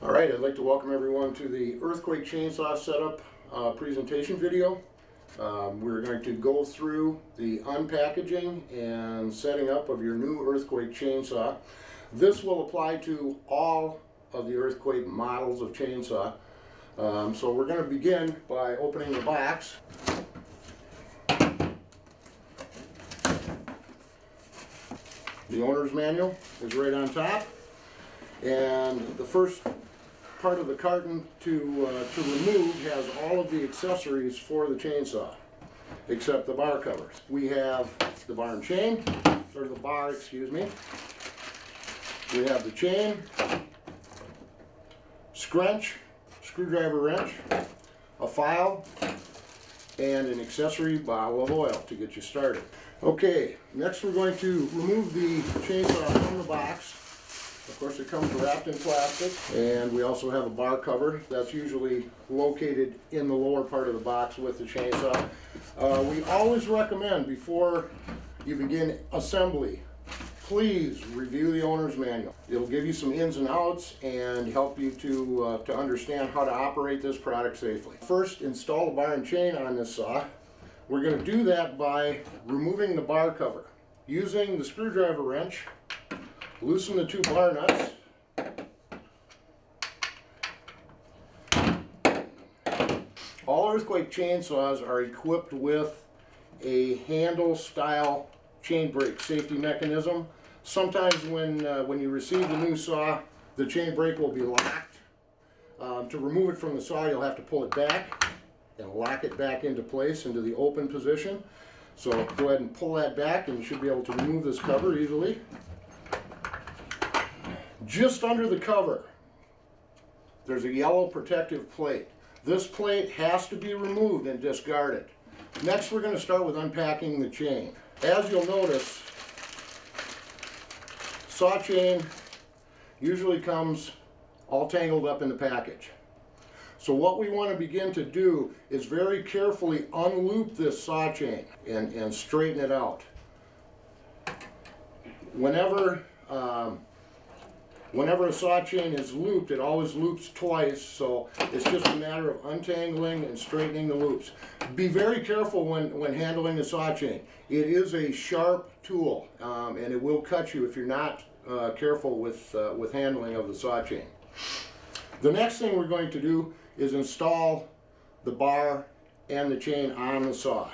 All right, I'd like to welcome everyone to the Earthquake Chainsaw Setup presentation video. We're going to go through the unpackaging and setting up of your new Earthquake chainsaw. This will apply to all of the Earthquake models of chainsaw. So we're going to begin by opening the box. The owner's manual is right on top, and the first part of the carton to remove has all of the accessories for the chainsaw, except the bar covers. We have the bar and chain, or the bar, excuse me. We have the chain, scrunch, screwdriver wrench, a file, and an accessory bottle of oil to get you started. Okay, next we're going to remove the chainsaw from the box. Of course, it comes wrapped in plastic, and we also have a bar cover that's usually located in the lower part of the box with the chainsaw. We always recommend, before you begin assembly, please review the owner's manual. It'll give you some ins and outs and help you to understand how to operate this product safely. First, install the bar and chain on this saw. We're going to do that by removing the bar cover. Using the screwdriver wrench, loosen the two bar nuts. All Earthquake chainsaws are equipped with a handle style chain brake safety mechanism. Sometimes when you receive the new saw, the chain brake will be locked. To remove it from the saw, you'll have to pull it back and lock it back into place, into the open position. So go ahead and pull that back and you should be able to remove this cover easily. Just under the cover, there's a yellow protective plate. This plate has to be removed and discarded. Next, we're going to start with unpacking the chain. As you'll notice, saw chain usually comes all tangled up in the package. So what we want to begin to do is very carefully unloop this saw chain and straighten it out. Whenever a saw chain is looped, it always loops twice, so it's just a matter of untangling and straightening the loops. Be very careful when handling the saw chain. It is a sharp tool, and it will cut you if you're not careful with handling of the saw chain. The next thing we're going to do is install the bar and the chain on the saw.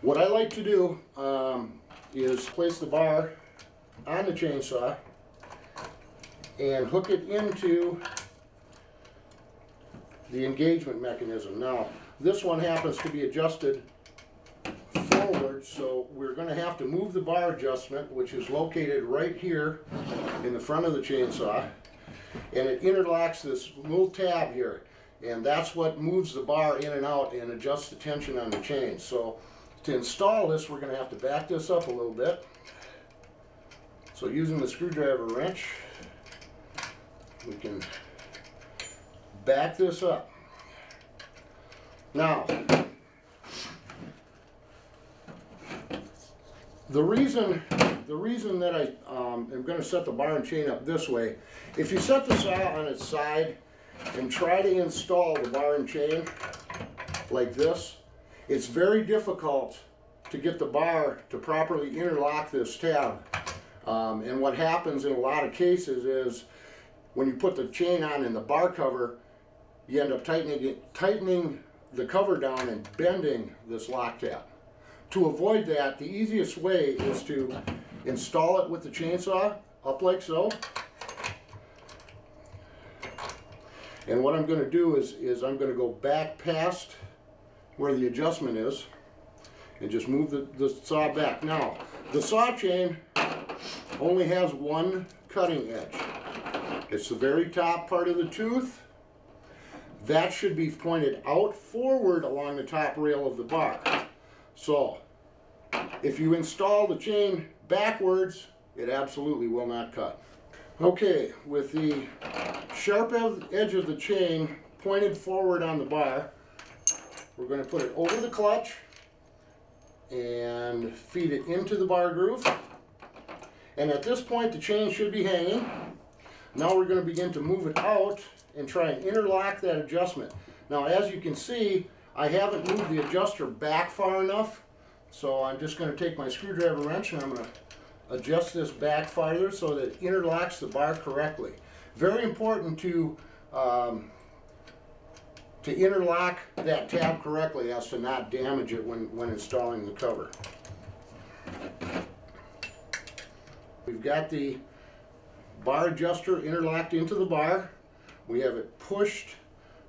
What I like to do is place the bar on the chainsaw and hook it into the engagement mechanism. Now, this one happens to be adjusted forward, so we're going to have to move the bar adjustment, which is located right here in the front of the chainsaw, and it interlocks this little tab here, and that's what moves the bar in and out and adjusts the tension on the chain. So to install this, we're going to have to back this up a little bit. So using the screwdriver wrench, we can back this up. Now, the reason that I am going to set the bar and chain up this way, if you set the saw on its side and try to install the bar and chain like this, it's very difficult to get the bar to properly interlock this tab. And what happens in a lot of cases is when you put the chain on in the bar cover, you end up tightening the cover down and bending this lock tab. To avoid that, the easiest way is to install it with the chainsaw up like so. And what I'm going to do is I'm going to go back past where the adjustment is and just move the saw back. Now, the saw chain only has one cutting edge. It's the very top part of the tooth. That should be pointed out forward along the top rail of the bar. So, if you install the chain backwards, it absolutely will not cut. Okay, with the sharp edge of the chain pointed forward on the bar, we're going to put it over the clutch and feed it into the bar groove. And at this point, the chain should be hanging. Now we're going to begin to move it out and try and interlock that adjustment. Now as you can see, I haven't moved the adjuster back far enough, so I'm just going to take my screwdriver wrench and I'm going to adjust this back farther so that it interlocks the bar correctly. Very important to interlock that tab correctly as to not damage it when installing the cover. We've got the bar adjuster interlocked into the bar. We have it pushed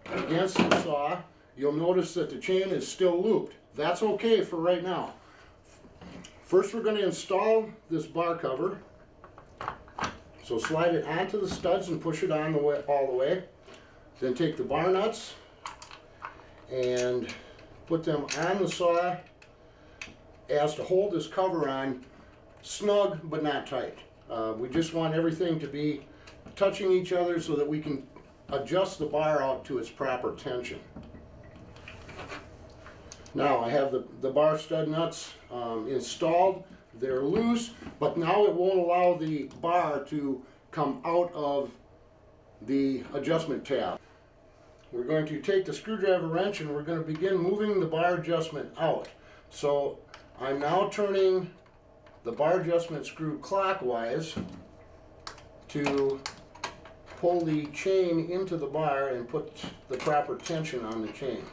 against the saw. You'll notice that the chain is still looped. That's okay for right now. First we're going to install this bar cover. So slide it onto the studs and push it on all the way. Then take the bar nuts and put them on the saw as to hold this cover on snug but not tight. We just want everything to be touching each other so that we can adjust the bar out to its proper tension. Now I have the bar stud nuts installed. They're loose, but now it won't allow the bar to come out of the adjustment tab. We're going to take the screwdriver wrench and we're going to begin moving the bar adjustment out. So I'm now turning the bar adjustment screw clockwise to pull the chain into the bar and put the proper tension on the chain.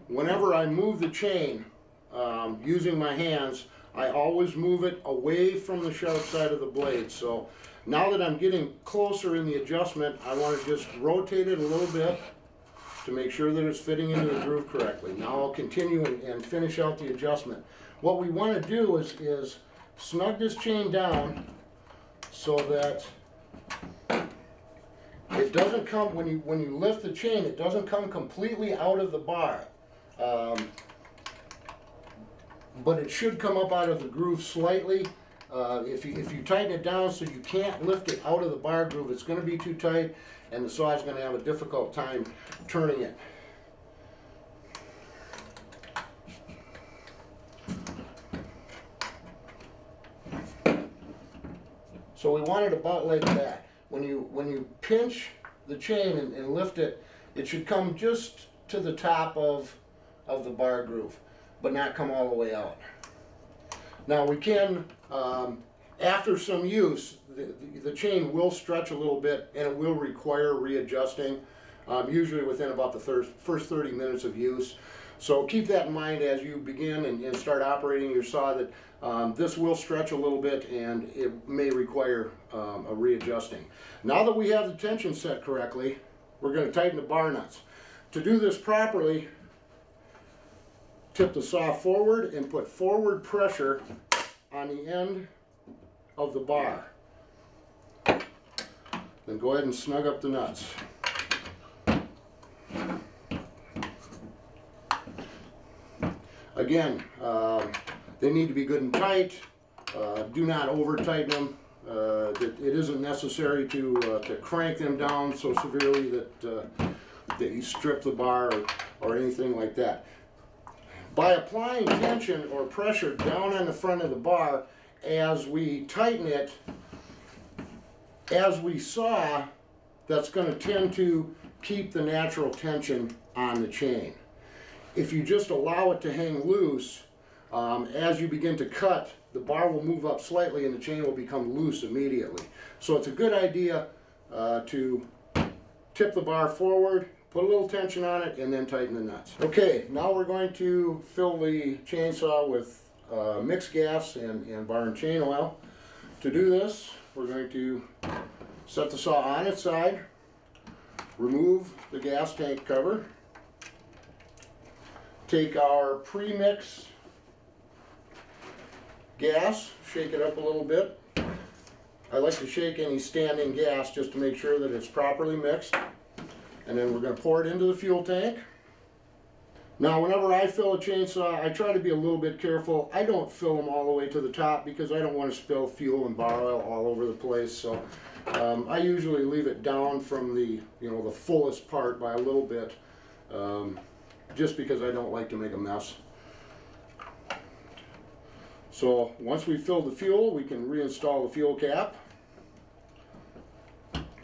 Whenever I move the chain using my hands, I always move it away from the sharp side of the blade. So now that I'm getting closer in the adjustment, I want to just rotate it a little bit to make sure that it's fitting into the groove correctly. Now I'll continue and finish out the adjustment. What we want to do is snug this chain down so that it doesn't come, when you lift the chain, it doesn't come completely out of the bar. But it should come up out of the groove slightly. If you tighten it down so you can't lift it out of the bar groove, it's going to be too tight and the saw is going to have a difficult time turning it. So we want it about like that. When you pinch the chain and lift it, it should come just to the top of the bar groove, but not come all the way out. Now we can, after some use, the chain will stretch a little bit and it will require readjusting, usually within about the first 30 minutes of use. So keep that in mind as you begin and start operating your saw, that this will stretch a little bit and it may require a readjusting. Now that we have the tension set correctly, we're going to tighten the bar nuts. To do this properly, tip the saw forward and put forward pressure on the end of the bar. Then go ahead and snug up the nuts. Again, they need to be good and tight. Do not over tighten them. It isn't necessary to crank them down so severely that you strip the bar or anything like that. By applying tension or pressure down on the front of the bar, as we tighten it, as we saw, that's going to tend to keep the natural tension on the chain. If you just allow it to hang loose, as you begin to cut, the bar will move up slightly and the chain will become loose immediately. So it's a good idea to tip the bar forward, put a little tension on it, and then tighten the nuts. Okay, now we're going to fill the chainsaw with mixed gas and bar and chain oil. To do this, we're going to set the saw on its side, remove the gas tank cover, take our pre-mix gas, shake it up a little bit. I like to shake any standing gas just to make sure that it's properly mixed. And then we're going to pour it into the fuel tank. Now whenever I fill a chainsaw, I try to be a little bit careful. I don't fill them all the way to the top because I don't want to spill fuel and bar oil all over the place. So I usually leave it down from the, the fullest part by a little bit, just because I don't like to make a mess. So once we fill the fuel, we can reinstall the fuel cap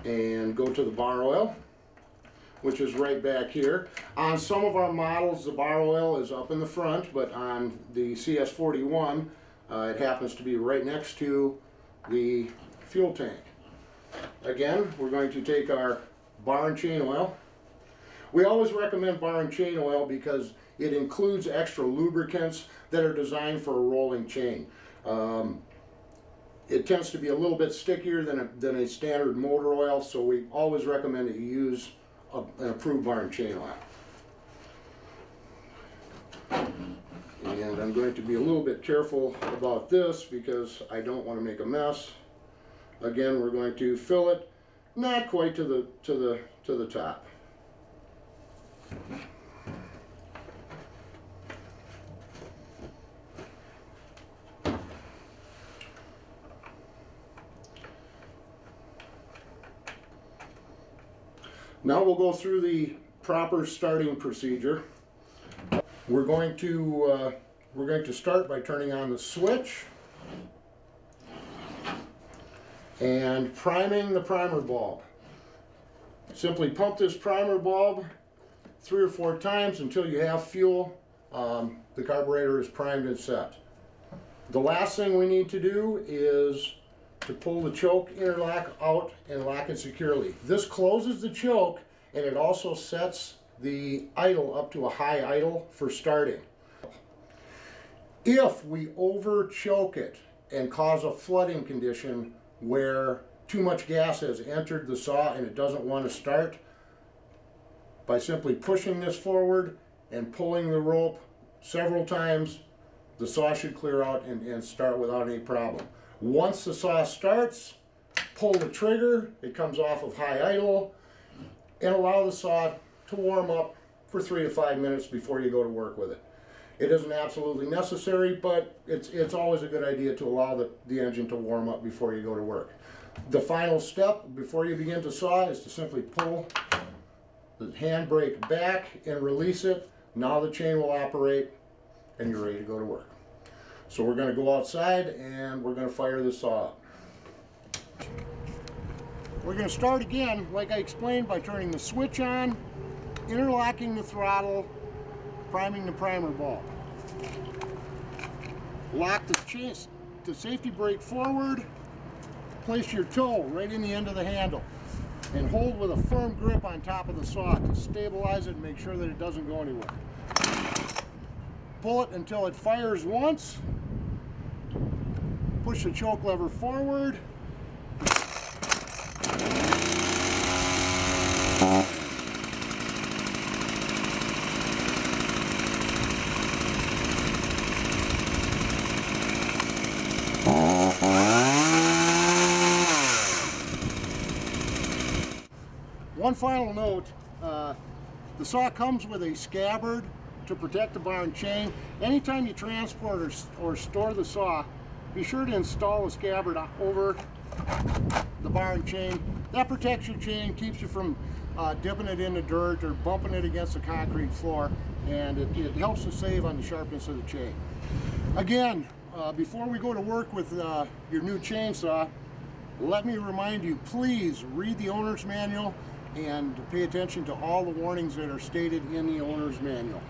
and go to the bar oil, which is right back here. On some of our models, the bar oil is up in the front, but on the CS41, it happens to be right next to the fuel tank. Again, we're going to take our bar and chain oil. We always recommend bar and chain oil because it includes extra lubricants that are designed for a rolling chain. It tends to be a little bit stickier than a standard motor oil, so we always recommend that you use an approved bar and chain oil. And I'm going to be a little bit careful about this because I don't want to make a mess. Again, we're going to fill it not quite to the top. Now we'll go through the proper starting procedure. We're going to start by turning on the switch and priming the primer bulb. Simply pump this primer bulb 3 or 4 times until you have fuel. The carburetor is primed and set. The last thing we need to do is to pull the choke interlock out and lock it securely. This closes the choke, and it also sets the idle up to a high idle for starting. If we over choke it and cause a flooding condition where too much gas has entered the saw and it doesn't want to start, by simply pushing this forward and pulling the rope several times, the saw should clear out and start without any problem. Once the saw starts, pull the trigger, it comes off of high idle, and allow the saw to warm up for 3 to 5 minutes before you go to work with it. It isn't absolutely necessary, but it's always a good idea to allow the engine to warm up before you go to work. The final step before you begin to saw is to simply pull the handbrake back and release it. Now the chain will operate and you're ready to go to work. So we're going to go outside and we're going to fire the saw up. We're going to start again, like I explained, by turning the switch on, interlocking the throttle, priming the primer bulb. Lock the safety brake forward, place your toe right in the end of the handle, and hold with a firm grip on top of the saw to stabilize it and make sure that it doesn't go anywhere. Pull it until it fires once, push the choke lever forward, One final note, the saw comes with a scabbard to protect the bar and chain. Anytime you transport or store the saw, be sure to install a scabbard over the bar and chain. That protects your chain, keeps you from dipping it in the dirt or bumping it against the concrete floor, and it helps to save on the sharpness of the chain. Again, before we go to work with your new chainsaw, let me remind you, please read the owner's manual and pay attention to all the warnings that are stated in the owner's manual.